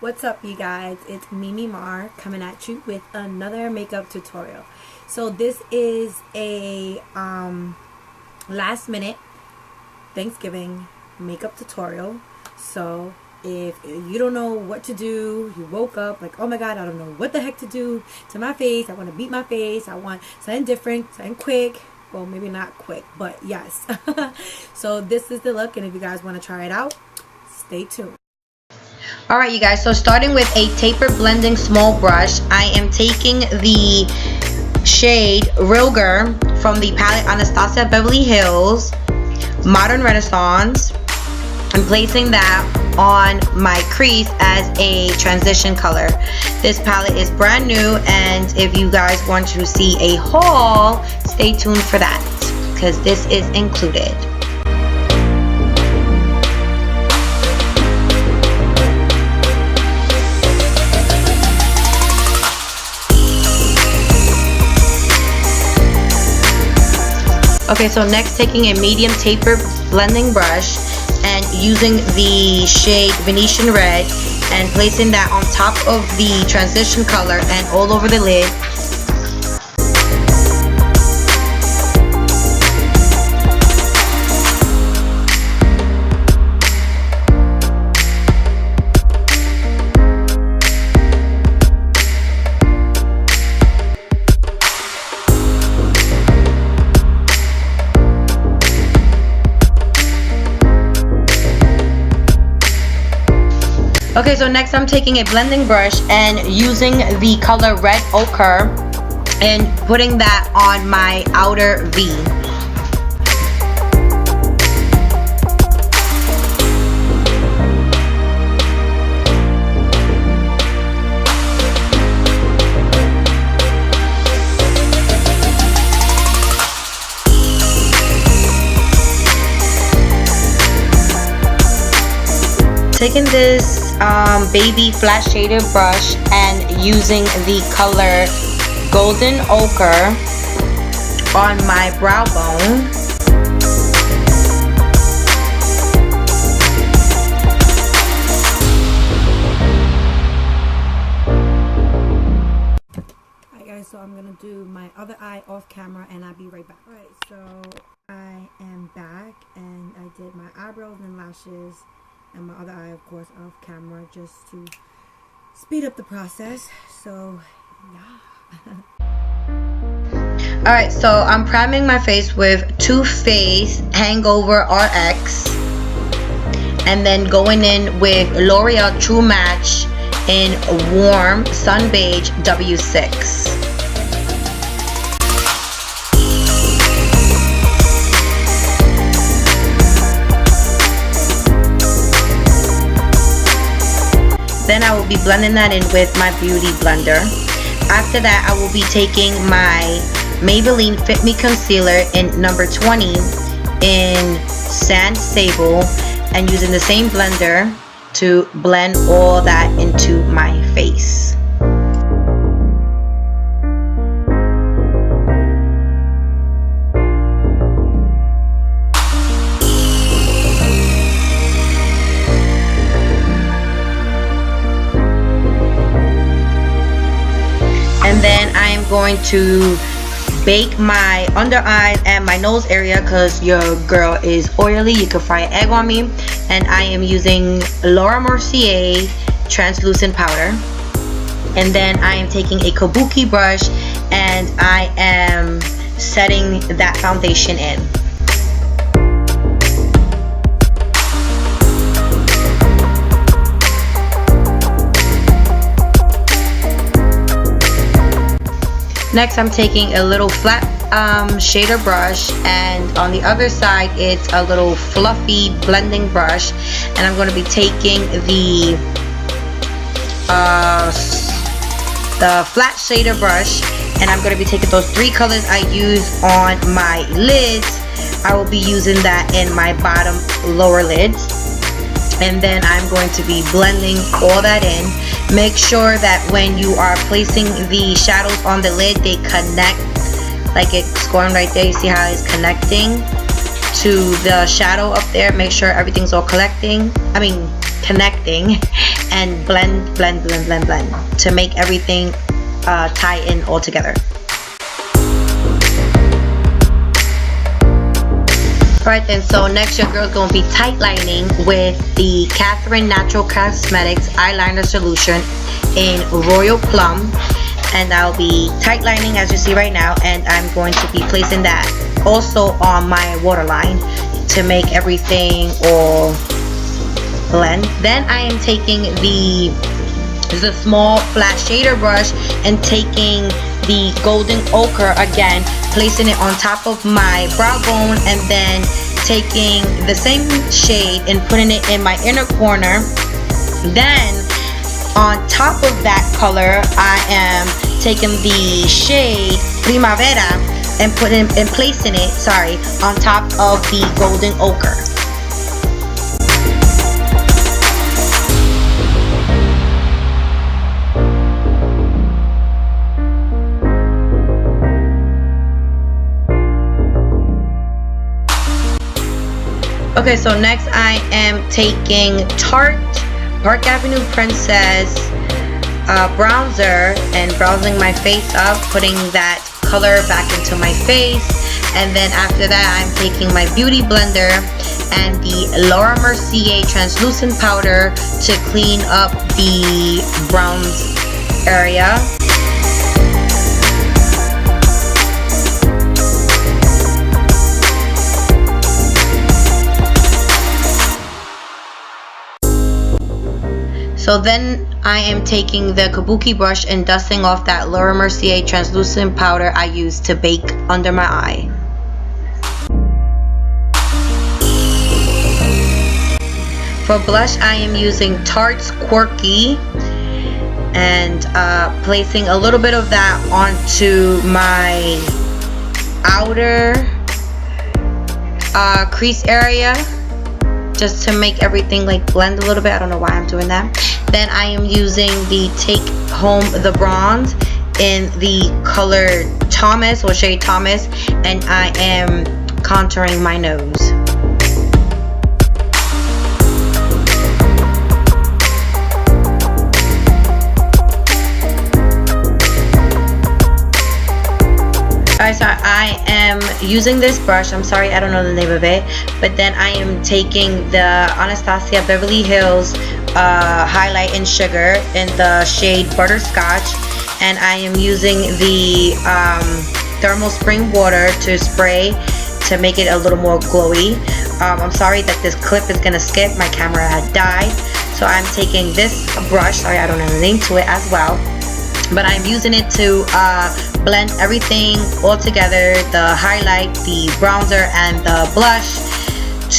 What's up, you guys? It's Mimi Mar coming at you with another makeup tutorial. So this is a last minute Thanksgiving makeup tutorial. So if you don't know what to do, you woke up like, oh my god, I don't know what the heck to do to my face, I want to beat my face, I want something different, something quick. Well, maybe not quick, but yes. So this is the look, and if you guys want to try it out, stay tuned. Alright, you guys, so starting with a taper blending small brush, I am taking the shade REALGAR from the palette Anastasia Beverly Hills Modern Renaissance, and placing that on my crease as a transition color. This palette is brand new, and if you guys want to see a haul, stay tuned for that, because this is included. Okay, so next taking a medium taper blending brush and using the shade Venetian Red and placing that on top of the transition color and all over the lid. Okay, so next I'm taking a blending brush and using the color Red Ochre and putting that on my outer V. Taking this baby flat shader brush and using the color Golden Ochre on my brow bone. Alright guys, so I'm gonna do my other eye off camera and I'll be right back. Alright, so I am back and I did my eyebrows and lashes and my other eye, of course, off camera, just to speed up the process. So yeah. Alright, so I'm priming my face with Faced Hangover RX and then going in with L'Oreal True Match in Warm Sun Beige W6. Then I will be blending that in with my beauty blender. After that, I will be taking my Maybelline FitMe concealer in number 20 in Sand Sable and using the same blender to blend all that into my face. And then I am going to bake my under eyes and my nose area because your girl is oily. You can fry an egg on me. And I am using Mercier translucent powder. And then I am taking a kabuki brush and I am setting that foundation in. Next, I'm taking a little flat shader brush, and on the other side, it's a little fluffy blending brush, and I'm going to be taking the flat shader brush, and I'm going to be taking those three colors I use on my lids. I will be using that in my bottom lower lids. And then I'm going to be blending all that in. Make sure that when you are placing the shadows on the lid, they connect, like it's going right there. You see how it's connecting to the shadow up there. Make sure everything's all connecting connecting and blend to make everything tie in all together. Alright then, so next your girl's going to be tight lining with the Katherine Natural Cosmetics eyeliner solution in Royal Plum. And I'll be tight lining as you see right now, and I'm going to be placing that also on my waterline to make everything all blend. Then I am taking the small flat shader brush and taking the golden ochre again, placing it on top of my brow bone, and then taking the same shade and putting it in my inner corner. Then on top of that color, I am taking the shade Primavera and placing it, on top of the golden ochre. Okay, so next I am taking Tarte Park Avenue Princess bronzer and bronzing my face up, putting that color back into my face. And then after that, I'm taking my beauty blender and the Laura Mercier translucent powder to clean up the bronze area. So then I am taking the kabuki brush and dusting off that Laura Mercier translucent powder I used to bake under my eye. For blush, I am using Tarte's Quirky and placing a little bit of that onto my outer crease area, just to make everything like blend a little bit. I don't know why I'm doing that. Then I am using the Take Home the Bronze in the color Thomas or shade Thomas, and I am contouring my nose. Alright, so I am using this brush. I'm sorry, I don't know the name of it. But then I am taking the Anastasia Beverly Hills highlight in sugar in the shade Butterscotch, and I am using the thermal spring water to spray to make it a little more glowy. I'm sorry that this clip is gonna skip. My camera had died, so I'm taking this brush. Sorry, I don't know the name to it as well. But I'm using it to blend everything all together, the highlight, the bronzer, and the blush,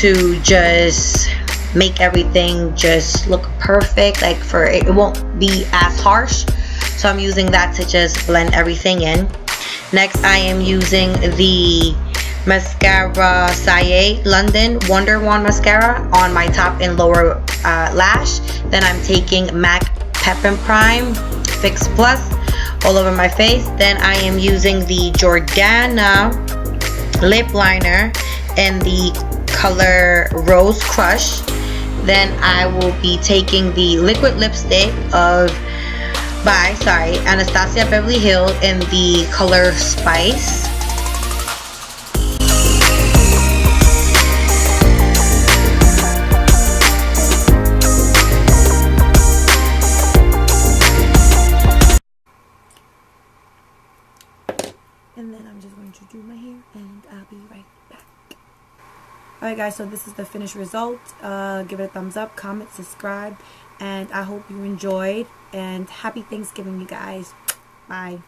to just make everything just look perfect. Like it won't be as harsh. So I'm using that to just blend everything in. Next, I am using the Mascara Ciate London Wonderwand Mascara on my top and lower lash. Then I'm taking MAC Pep and Prime Fix Plus all over my face. Then I am using the Jordana lip liner in the color Rose Crush. Then I will be taking the liquid lipstick by Anastasia Beverly Hills in the color Spice. And then I'm just going to do my hair and I'll be right back. Alright guys, so this is the finished result. Give it a thumbs up, comment, subscribe, and I hope you enjoyed. And happy Thanksgiving, you guys. Bye.